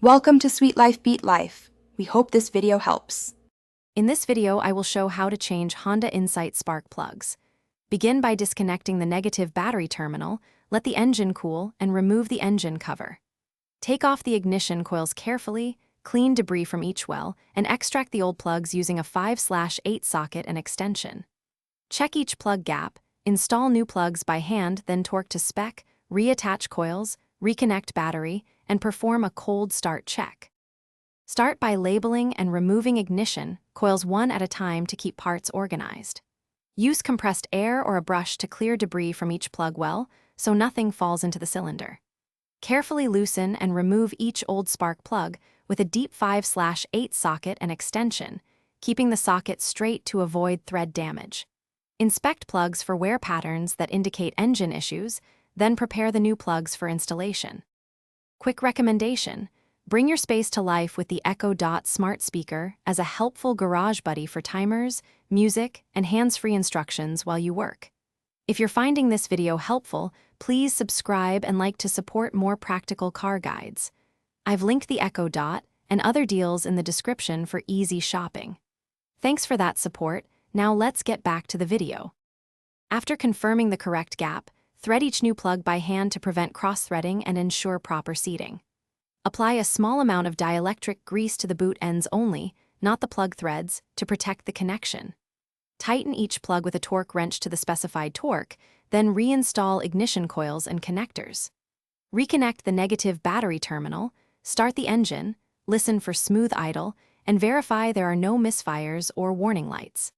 Welcome to Sweet Life Beat Life. We hope this video helps. In this video, I will show how to change Honda Insight spark plugs. Begin by disconnecting the negative battery terminal, let the engine cool, and remove the engine cover. Take off the ignition coils carefully, clean debris from each well, and extract the old plugs using a 5/8 socket and extension. Check each plug gap, install new plugs by hand, then torque to spec, reattach coils, reconnect battery, and perform a cold start check. Start by labeling and removing ignition coils one at a time to keep parts organized. Use compressed air or a brush to clear debris from each plug well so nothing falls into the cylinder. Carefully loosen and remove each old spark plug with a deep 5/8 socket and extension, keeping the socket straight to avoid thread damage. Inspect plugs for wear patterns that indicate engine issues, then prepare the new plugs for installation. Quick recommendation: bring your space to life with the Echo Dot smart speaker as a helpful garage buddy for timers, music, and hands-free instructions while you work. If you're finding this video helpful, please subscribe and like to support more practical car guides. I've linked the Echo Dot and other deals in the description for easy shopping. Thanks for that support. Now let's get back to the video. After confirming the correct gap, thread each new plug by hand to prevent cross-threading and ensure proper seating. Apply a small amount of dielectric grease to the boot ends only, not the plug threads, to protect the connection. Tighten each plug with a torque wrench to the specified torque, then reinstall ignition coils and connectors. Reconnect the negative battery terminal, start the engine, listen for smooth idle, and verify there are no misfires or warning lights.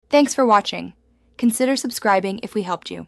Thanks for watching. Consider subscribing if we helped you.